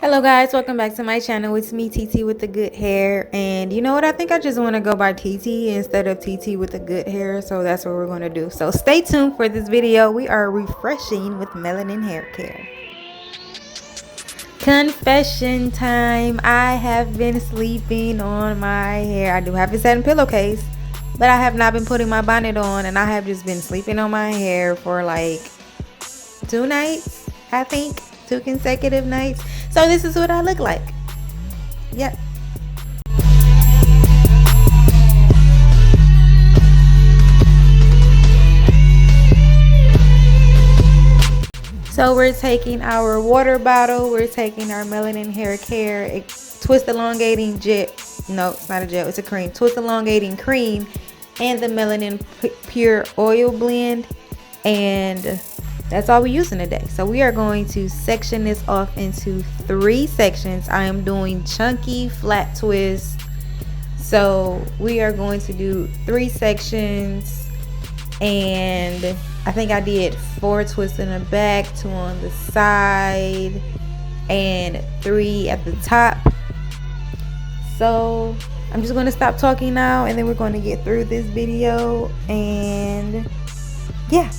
Hello guys, welcome back to my channel. It's me, TT with the good hair, and you know what, I think I just want to go by TT instead of TT with the good hair, so that's what we're going to do. So stay tuned for this video. We are refreshing with Melanin Haircare. Confession time. I have been sleeping on my hair. I do have a satin pillowcase, but I have not been putting my bonnet on, and I have just been sleeping on my hair for like 2 nights, I think. 2 consecutive nights. So this is what I look like. Yep. So we're taking our water bottle, we're taking our Melanin Haircare Twist Elongating gel. No, it's not a gel, it's a cream. Twist Elongating cream and the Melanin Pure Oil blend, and that's all we're using today. So we are going to section this off into 3 sections. I am doing chunky flat twist. So we are going to do 3 sections, and I think I did 4 twists in the back, 2 on the side, and 3 at the top. So I'm just going to stop talking now, and then we're going to get through this video, and yeah.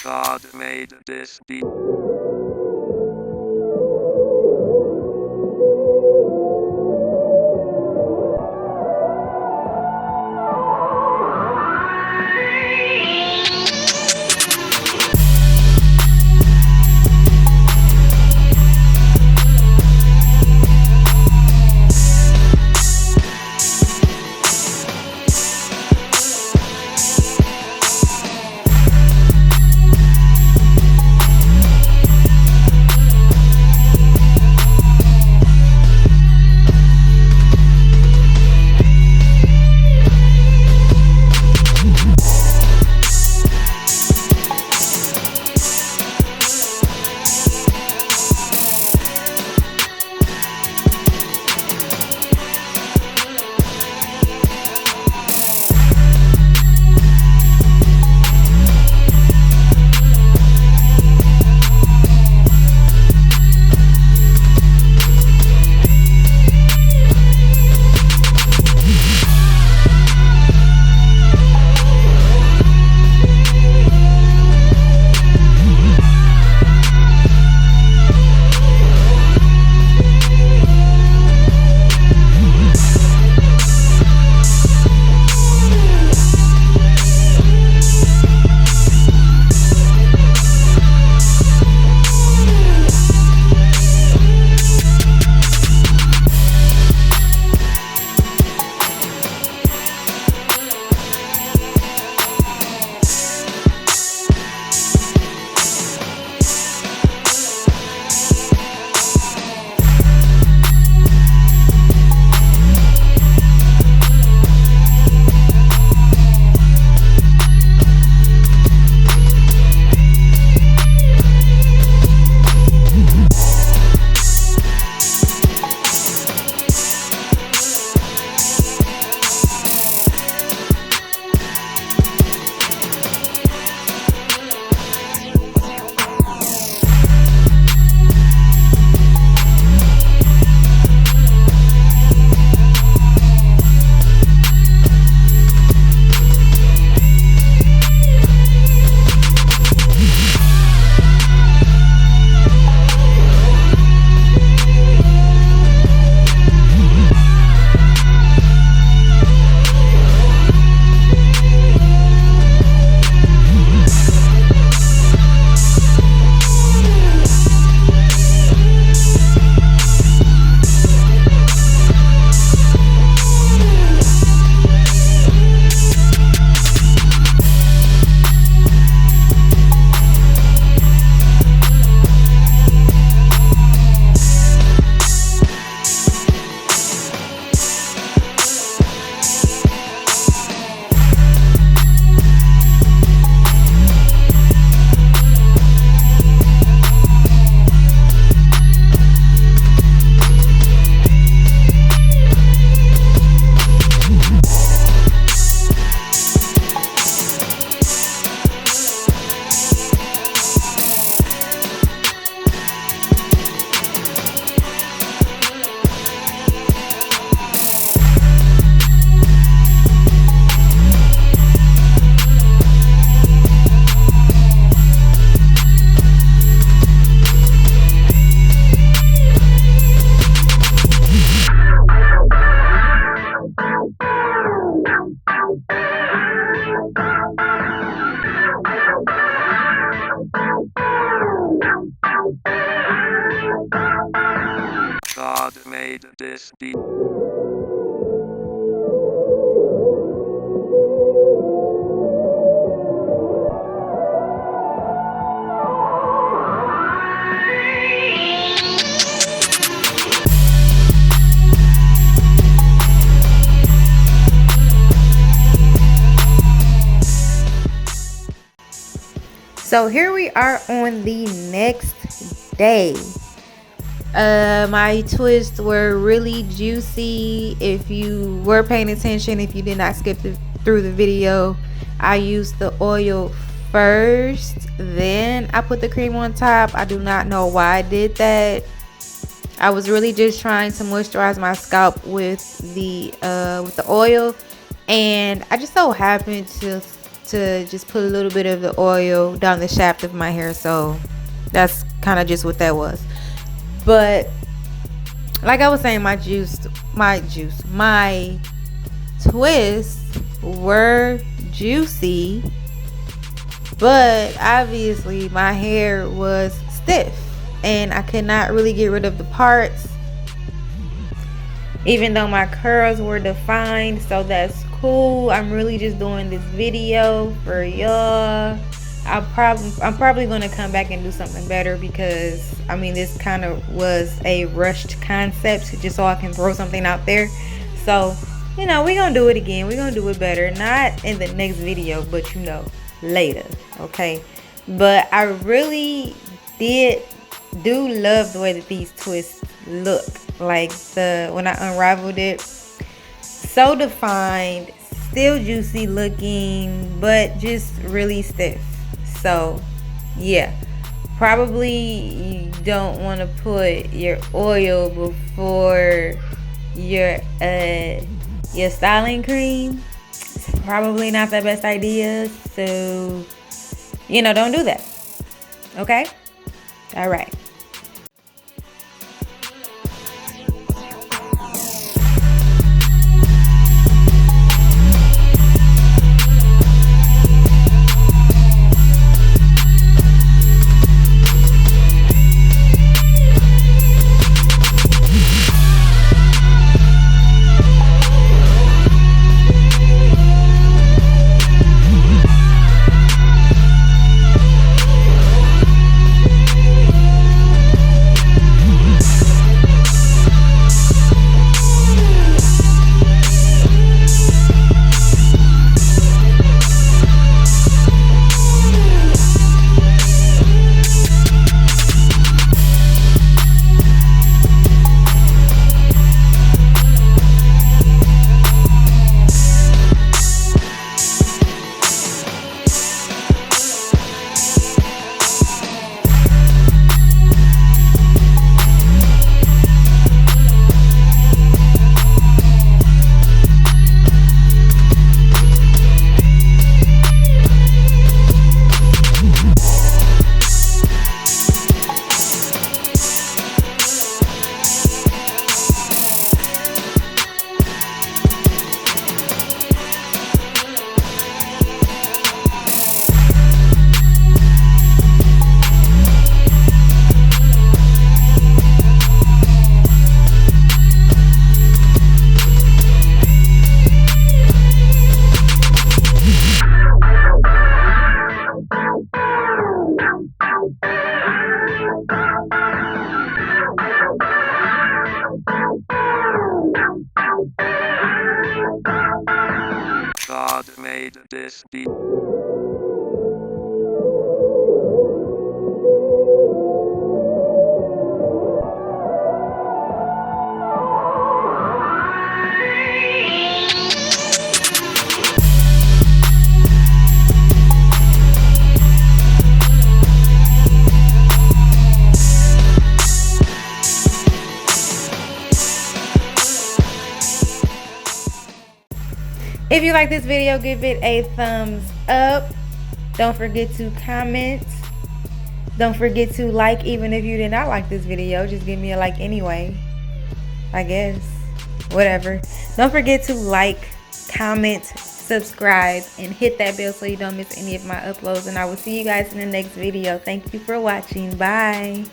God made this beat. this deep. So here we are on the next day. My twists were really juicy. If you were paying attention, if you did not skip through the video, I used the oil first, then I put the cream on top. I do not know why I did that. I was really just trying to moisturize my scalp with the oil, and I just so happened to just put a little bit of the oil down the shaft of my hair, so that's kind of just what that was. But like I was saying, my twists were juicy, but obviously my hair was stiff and I could not really get rid of the parts, even though my curls were defined. So that's cool. I'm really just doing this video for y'all. I'm probably going to come back and do something better, because I mean, this kind of was a rushed concept just so I can throw something out there. So, you know, we're going to do it again. We're going to do it better. Not in the next video, but you know, later. Okay. But I really do love the way that these twists look. Like when I unraveled it, so defined, still juicy looking, but just really stiff. So yeah, probably you don't want to put your oil before your styling cream. It's probably not the best idea, so you know, don't do that. Okay? All right. God made this beat. If you like this video, give it a thumbs up. Don't forget to comment. Don't forget to like, even if you did not like this video. Just give me a like anyway, I guess. Whatever. Don't forget to like, comment, subscribe, and hit that bell so you don't miss any of my uploads. And I will see you guys in the next video. Thank you for watching. Bye.